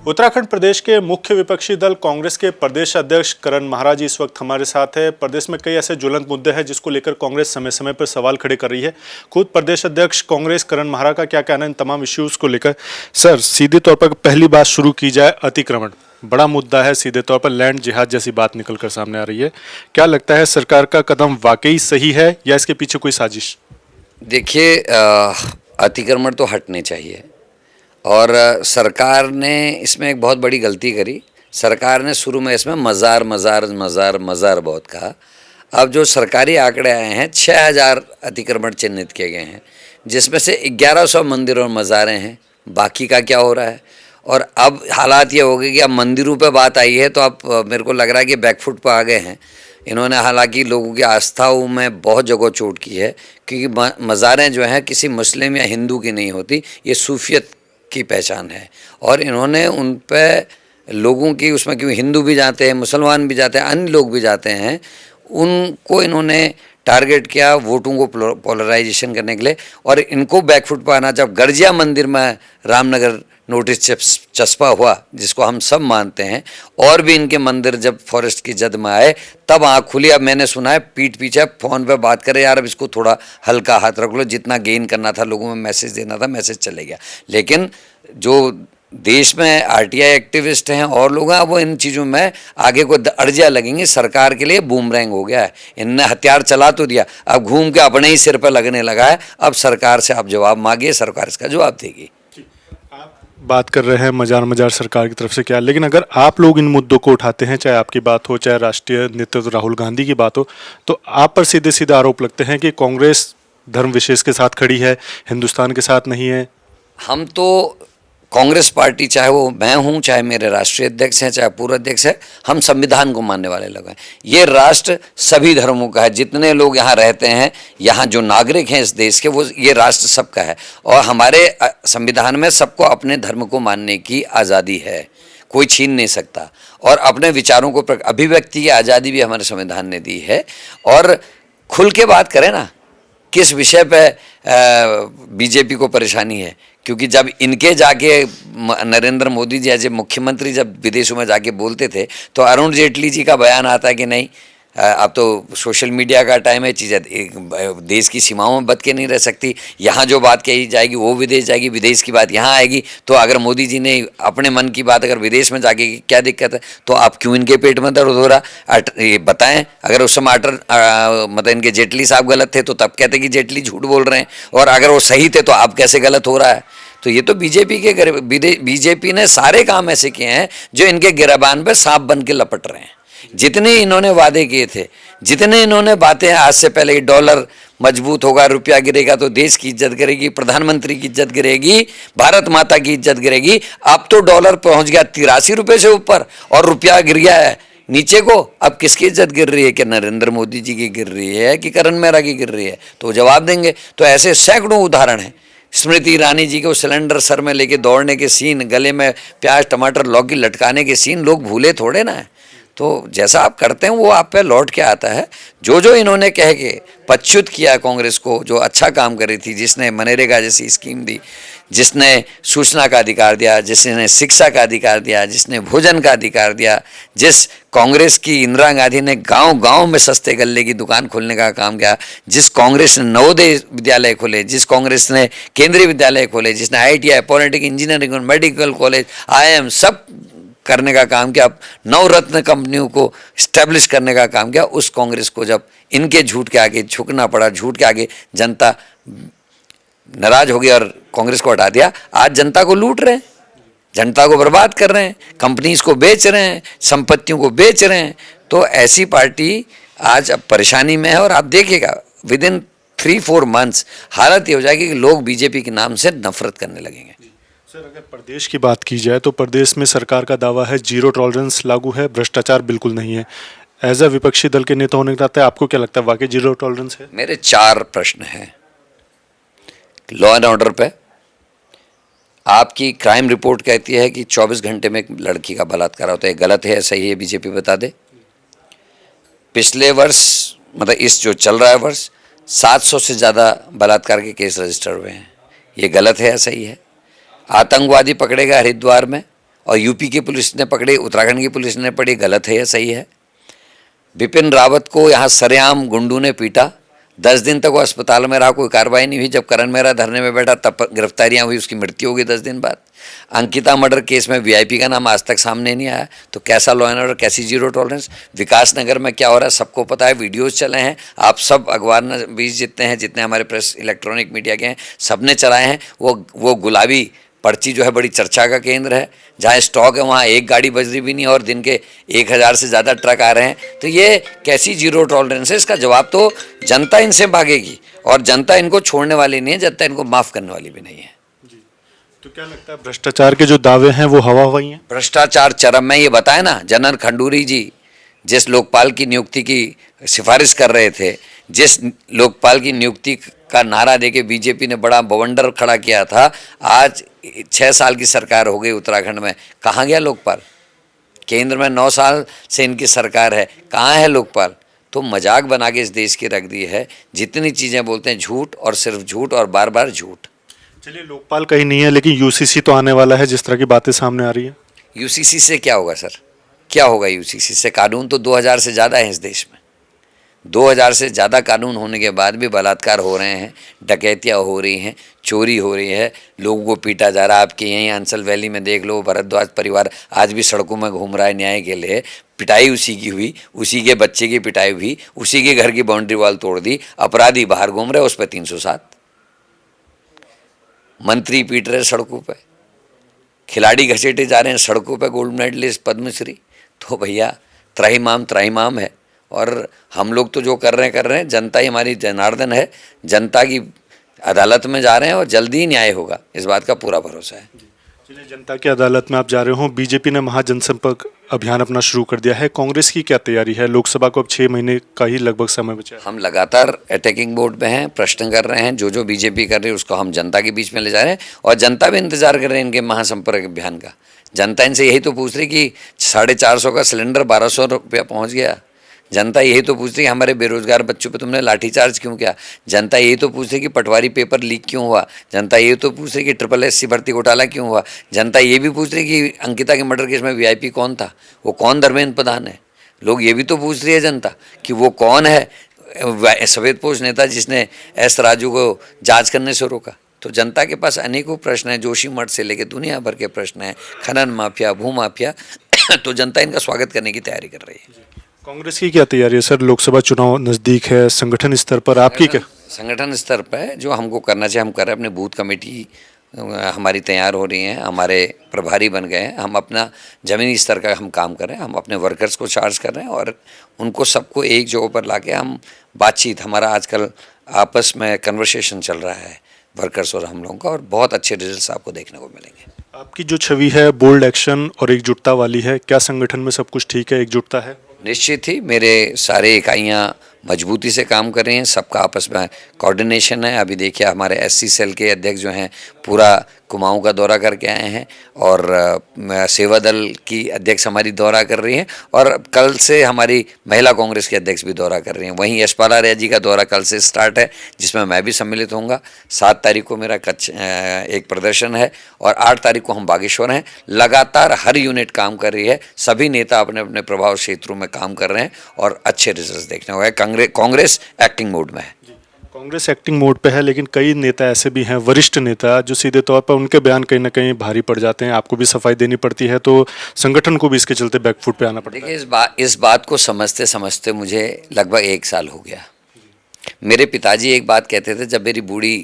उत्तराखंड प्रदेश के मुख्य विपक्षी दल कांग्रेस के प्रदेश अध्यक्ष करण महारा जी इस वक्त हमारे साथ है। प्रदेश में कई ऐसे ज्वलंत मुद्दे हैं जिसको लेकर कांग्रेस समय समय पर सवाल खड़े कर रही है। खुद प्रदेश अध्यक्ष कांग्रेस करण महारा का क्या कहना है इन तमाम इश्यूज को लेकर। सर, सीधे तौर पर पहली बात शुरू की जाए, अतिक्रमण बड़ा मुद्दा है। सीधे तौर पर लैंड जिहाद जैसी बात निकलकर सामने आ रही है। क्या लगता है, सरकार का कदम वाकई सही है या इसके पीछे कोई साजिश? देखिए, अतिक्रमण तो हटने चाहिए और सरकार ने इसमें एक बहुत बड़ी गलती करी। सरकार ने शुरू में इसमें मज़ार मज़ार मज़ार मज़ार बहुत कहा। अब जो सरकारी आंकड़े आए हैं, 6000 अतिक्रमण चिन्हित किए गए हैं, जिसमें से 1100 मंदिर और मज़ारें हैं। बाकी का क्या हो रहा है? और अब हालात ये हो गए कि अब मंदिरों पे बात आई है तो अब मेरे को लग रहा है कि बैकफुट पर आ गए हैं इन्होंने। हालांकि लोगों की आस्थाओं में बहुत जगह चोट की है, क्योंकि मज़ारें जो हैं किसी मुस्लिम या हिंदू की नहीं होती, ये सूफियत की पहचान है। और इन्होंने उन पे लोगों की उसमें, क्योंकि हिंदू भी जाते हैं, मुसलमान भी जाते हैं, अन्य लोग भी जाते हैं, उनको इन्होंने टारगेट किया वोटों को पोलराइजेशन करने के लिए। और इनको बैकफुट पर आना, जब गर्जिया मंदिर में रामनगर नोटिस चस्पा हुआ, जिसको हम सब मानते हैं, और भी इनके मंदिर जब फॉरेस्ट की जद में आए तब आँख खुली। अब मैंने सुना है पीठ पीछे फ़ोन पे बात करे, यार अब इसको थोड़ा हल्का हाथ रख लो, जितना गेन करना था लोगों में मैसेज देना था मैसेज चले गया। लेकिन जो देश में आरटीआई एक्टिविस्ट हैं और लोग हैं, वो इन चीज़ों में आगे को अर्जियाँ लगेंगी। सरकार के लिए बूमरैंग हो गया है। इनने हथियार चला तो दिया, अब घूम के अपने ही सिर पर लगने लगा है। अब सरकार से आप जवाब मांगिए, सरकार इसका जवाब देगी। बात कर रहे हैं मजार सरकार की तरफ से क्या, लेकिन अगर आप लोग इन मुद्दों को उठाते हैं, चाहे आपकी बात हो, चाहे राष्ट्रीय नेतृत्व राहुल गांधी की बात हो, तो आप पर सीधे सीधे आरोप लगते हैं कि कांग्रेस धर्म विशेष के साथ खड़ी है, हिंदुस्तान के साथ नहीं है। हम तो कांग्रेस पार्टी, चाहे वो मैं हूँ, चाहे मेरे राष्ट्रीय अध्यक्ष हैं, चाहे पूर्व अध्यक्ष हैं, हम संविधान को मानने वाले लोग हैं। ये राष्ट्र सभी धर्मों का है। जितने लोग यहाँ रहते हैं, यहाँ जो नागरिक हैं इस देश के, वो ये राष्ट्र सबका है। और हमारे संविधान में सबको अपने धर्म को मानने की आज़ादी है, कोई छीन नहीं सकता। और अपने विचारों को अभिव्यक्ति की आज़ादी भी हमारे संविधान ने दी है। और खुल के बात करें ना, किस विषय पे बीजेपी को परेशानी है, क्योंकि जब इनके जाके नरेंद्र मोदी जी एज ए मुख्यमंत्री जब विदेशों में जाके बोलते थे, तो अरुण जेटली जी का बयान आता है कि नहीं, अब तो सोशल मीडिया का टाइम है, चीज़ें देश की सीमाओं में बच के नहीं रह सकती। यहाँ जो बात कही जाएगी वो विदेश जाएगी, विदेश की बात यहाँ आएगी। तो अगर मोदी जी ने अपने मन की बात अगर विदेश में जाके क्या दिक्कत है, तो आप क्यों इनके पेट में दर्द हो रहा, ये बताएं। अगर उस समय मतलब इनके जेटली साहब गलत थे तो तब कहते कि जेटली झूठ बोल रहे हैं, और अगर वो सही थे तो आप कैसे गलत हो रहा है। तो ये तो बीजेपी ने सारे काम ऐसे किए हैं जो इनके गिरबान पे सांप बन के लपट रहे हैं। जितने इन्होंने वादे किए थे, जितने इन्होंने बातें आज से पहले, डॉलर मजबूत होगा, रुपया गिरेगा तो देश की इज्जत गिरेगी, प्रधानमंत्री की इज्जत गिरेगी, भारत माता की इज्जत गिरेगी। अब तो डॉलर पहुंच गया 83 रुपये से ऊपर और रुपया गिर गया है नीचे को। अब किसकी इज्जत गिर रही है? कि नरेंद्र मोदी जी की गिर रही है कि करण मेहरा की गिर रही है? तो जवाब देंगे। तो ऐसे सैकड़ों उदाहरण हैं। स्मृति ईरानी जी के सिलेंडर सर में लेके दौड़ने के सीन, गले में प्याज टमाटर लौकी लटकाने के सीन लोग भूले थोड़े ना है। तो जैसा आप करते हैं वो आप पे लौट के आता है। जो जो इन्होंने कह के पच्युत किया कांग्रेस को, जो अच्छा काम कर रही थी, जिसने मनरेगा जैसी स्कीम दी, जिसने सूचना का अधिकार दिया, जिसने शिक्षा का अधिकार दिया, जिसने भोजन का अधिकार दिया, जिस कांग्रेस की इंदिरा गांधी ने गांव-गांव में सस्ते गल्ले की दुकान खोलने का काम किया, जिस कांग्रेस ने नवोदय विद्यालय खोले, जिस कांग्रेस ने केंद्रीय विद्यालय खोले, जिसने IITI, पॉलिटेक्निक, इंजीनियरिंग और मेडिकल कॉलेज, IIM सब करने का काम किया, नवरत्न कंपनियों को स्टैब्लिश करने का काम किया, उस कांग्रेस को जब इनके झूठ के आगे झुकना पड़ा, झूठ के आगे जनता नाराज हो गई और कांग्रेस को हटा दिया। आज जनता को लूट रहे हैं, जनता को बर्बाद कर रहे हैं, कंपनीज को बेच रहे हैं, संपत्तियों को बेच रहे हैं। तो ऐसी पार्टी आज अब परेशानी में है। और आप देखिएगा विद इन 3-4 मंथ्स हालत ये हो जाएगी कि लोग बीजेपी के नाम से नफरत करने लगेंगे। सर, अगर प्रदेश की बात की जाए तो प्रदेश में सरकार का दावा है जीरो टॉलरेंस लागू है, भ्रष्टाचार बिल्कुल नहीं है। एज अ विपक्षी दल के नेता होने के नाते आपको क्या लगता है, वाकई जीरो टॉलरेंस है? मेरे 4 प्रश्न हैं। लॉ एंड ऑर्डर पे आपकी क्राइम रिपोर्ट कहती है कि 24 घंटे में एक लड़की का बलात्कार होता है, गलत है, सही है? बीजेपी बता दे। पिछले वर्ष, मतलब इस जो चल रहा है वर्ष, 700 से ज़्यादा बलात्कार के केस रजिस्टर हुए हैं, ये गलत है या सही है? आतंकवादी पकड़े गए हरिद्वार में, और यूपी की पुलिस ने पकड़े, उत्तराखंड की पुलिस ने पकड़ी, गलत है या सही है? विपिन रावत को यहाँ सरेआम गुंडों ने पीटा, 10 दिन तक वो अस्पताल में रहा, कोई कार्रवाई नहीं हुई। जब करण मेहरा धरने में बैठा तब गिरफ्तारियां हुई, उसकी मृत्यु हो गई 10 दिन बाद। अंकिता मर्डर केस में वीआईपी का नाम आज तक सामने नहीं आया, तो कैसा लॉ एंड ऑर्डर, कैसी जीरो टॉलरेंस? विकास नगर में क्या हो रहा है सबको पता है, वीडियोस चले हैं, आप सब अखबार बीच जितने हमारे प्रेस इलेक्ट्रॉनिक मीडिया के हैं सबने चलाए हैं। वो गुलाबी पर्ची जो है बड़ी चर्चा का केंद्र है, जहाँ स्टॉक है वहाँ एक गाड़ी बज रही भी नहीं और दिन के 1000 से ज़्यादा ट्रक आ रहे हैं। तो ये कैसी जीरो टॉलरेंस है? इसका जवाब तो जनता इनसे मांगेगी, और जनता इनको छोड़ने वाली नहीं है, जनता इनको माफ़ करने वाली भी नहीं है। तो क्या लगता है भ्रष्टाचार के जो दावे हैं वो हवा हवाई हैं? भ्रष्टाचार चरम में, ये बताया ना, जनरल खंडूरी जी जिस लोकपाल की नियुक्ति की सिफारिश कर रहे थे, जिस लोकपाल की नियुक्ति का नारा देके बीजेपी ने बड़ा बवंडर खड़ा किया था, आज 6 साल की सरकार हो गई उत्तराखंड में, कहाँ गया लोकपाल? केंद्र में 9 साल से इनकी सरकार है, कहाँ है लोकपाल? तो मजाक बना के इस देश की रख दी है। जितनी चीज़ें बोलते हैं झूठ और सिर्फ झूठ और बार बार झूठ। चलिए, लोकपाल कहीं नहीं है, लेकिन यूसीसी तो आने वाला है, जिस तरह की बातें सामने आ रही है। यूसीसी से क्या होगा सर? क्या होगा यूसीसी से? कानून तो 2000 से ज़्यादा है इस देश में। 2000 से ज़्यादा कानून होने के बाद भी बलात्कार हो रहे हैं, डकैतियाँ हो रही हैं, चोरी हो रही है, लोगों को पीटा जा रहा है। आपके यहीं अंसल वैली में देख लो, भरद्वाज परिवार आज भी सड़कों में घूम रहा है न्याय के लिए। पिटाई उसी की हुई, उसी के बच्चे की पिटाई हुई, उसी के घर की बाउंड्री वॉल तोड़ दी, अपराधी बाहर घूम रहे, उस पर 307। मंत्री पीट रहे सड़कों पे, खिलाड़ी घसीटे जा रहे हैं सड़कों पे, गोल्ड मेडलिस्ट पद्मश्री। तो भैया त्राहिमाम है। और हम लोग तो जो कर रहे हैं, जनता ही हमारी जनार्दन है, जनता की अदालत में जा रहे हैं और जल्दी ही न्याय होगा, इस बात का पूरा भरोसा है। चलिए, जनता की अदालत में आप जा रहे हो, बीजेपी ने महाजनसंपर्क अभियान अपना शुरू कर दिया है, कांग्रेस की क्या तैयारी है? लोकसभा को अब 6 महीने का ही लगभग समय बचा है। हम लगातार अटैकिंग मोड पे हैं, प्रश्न कर रहे हैं, जो बीजेपी कर रही है उसको हम जनता के बीच में ले जा रहे हैं, और जनता भी इंतजार कर रहे हैं इनके महासंपर्क अभियान का। जनता इनसे यही तो पूछ रही कि 450 का सिलेंडर 1200 रुपया पहुँच गया। जनता यही तो पूछ रही है हमारे बेरोजगार बच्चों पे तुमने लाठीचार्ज क्यों किया। जनता यही तो पूछ रही कि पटवारी पेपर लीक क्यों हुआ। जनता यही तो पूछ रही कि SSC भर्ती घोटाला क्यों हुआ। जनता ये भी पूछ रही कि अंकिता के मर्डर केस में वीआईपी कौन था, वो कौन धर्मेंद्र प्रधान है। लोग ये भी तो पूछ रही है जनता कि वो कौन है सफेदपोश नेता जिसने एस राजू को जाँच करने से रोका। तो जनता के पास अनेकों प्रश्न हैं, जोशी मठ से लेकर दुनिया भर के प्रश्न हैं, खनन माफिया, भू माफिया। तो जनता इनका स्वागत करने की तैयारी कर रही है। कांग्रेस की क्या तैयारी है सर? लोकसभा चुनाव नज़दीक है, संगठन स्तर पर आपकी क्या? संगठन स्तर पर जो हमको करना चाहिए हम कर रहे हैं। अपने बूथ कमेटी हमारी तैयार हो रही हैं, हमारे प्रभारी बन गए हैं, हम अपना ज़मीनी स्तर का हम काम कर रहे हैं, हम अपने वर्कर्स को चार्ज कर रहे हैं और उनको सबको एक जगह पर लाके हम बातचीत, हमारा आजकल आपस में कन्वर्सेशन चल रहा है वर्कर्स और हम लोगों का, और बहुत अच्छे रिजल्ट्स आपको देखने को मिलेंगे। आपकी जो छवि है बोल्ड एक्शन और एकजुटता वाली है, क्या संगठन में सब कुछ ठीक है, एकजुटता है? निश्चित ही मेरे सारे इकाइयाँ मजबूती से काम कर रही हैं, सबका आपस में कोऑर्डिनेशन है। अभी देखिए हमारे SC सेल के अध्यक्ष जो हैं पूरा कुमाऊं का दौरा करके आए हैं, और सेवा दल की अध्यक्ष हमारी दौरा कर रही हैं, और कल से हमारी महिला कांग्रेस के अध्यक्ष भी दौरा कर रही हैं। वहीं यशपाल आर्या जी का दौरा कल से स्टार्ट है, जिसमें मैं भी सम्मिलित होऊंगा। 7 तारीख को मेरा कच्छ एक प्रदर्शन है, और 8 तारीख को हम बागेश्वर हैं। लगातार हर यूनिट काम कर रही है, सभी नेता अपने अपने प्रभाव क्षेत्रों में काम कर रहे हैं, और अच्छे रिजल्ट देखने को है। कांग्रेस एक्टिंग मोड में है। कांग्रेस एक्टिंग मोड पे है, लेकिन कई नेता ऐसे भी हैं, वरिष्ठ नेता, जो सीधे तौर पर उनके बयान कहीं ना कहीं भारी पड़ जाते हैं, आपको भी सफाई देनी पड़ती है, तो संगठन को भी इसके चलते बैकफुट पे आना पड़ता है। देखिए इस बात को समझते समझते मुझे लगभग 1 साल हो गया। मेरे पिताजी एक बात कहते थे, जब मेरी बूढ़ी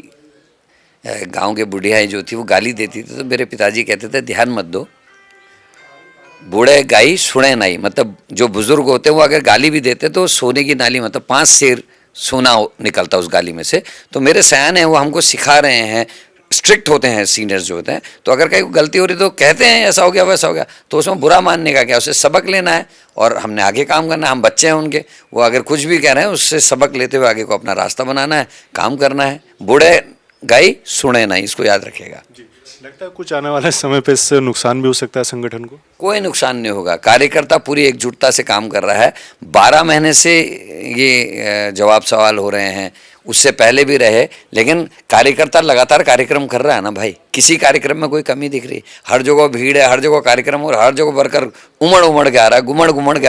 गांव के बुढ़ियाएं जो थी वो गाली देती थी, तो मेरे पिताजी कहते थे ध्यान मत दो, बूढ़े गाई सुने नहीं। मतलब जो बुजुर्ग होते हैं वो अगर गाली भी देते तो सोने की नाली, मतलब 5 शेर सोना निकलता उस गाली में से। तो मेरे सयान हैं वो हमको सिखा रहे हैं, स्ट्रिक्ट होते हैं सीनियर्स जो होते हैं, तो अगर कहीं गलती हो रही तो कहते हैं ऐसा हो गया वैसा हो गया, तो उसमें बुरा मानने का क्या, उससे सबक लेना है और हमने आगे काम करना है। हम बच्चे हैं उनके, वो अगर कुछ भी कह रहे हैं उससे सबक लेते हुए आगे को अपना रास्ता बनाना है, काम करना है। बूढ़े गाई सुने नहीं, इसको याद रखिएगा। लगता है कुछ आने वाले समय पे इससे नुकसान भी हो सकता है संगठन को? कोई नुकसान नहीं होगा, कार्यकर्ता पूरी एकजुटता से काम कर रहा है। 12 महीने से ये जवाब सवाल हो रहे हैं, उससे पहले भी रहे, लेकिन कार्यकर्ता लगातार कार्यक्रम कर रहा है ना भाई, किसी कार्यक्रम में कोई कमी दिख रही? हर जगह भीड़ है, हर जगह कार्यक्रम, और हर जगह वर्कर उमड़ उमड़ के आ रहा है, घुमड़ घुमड़ के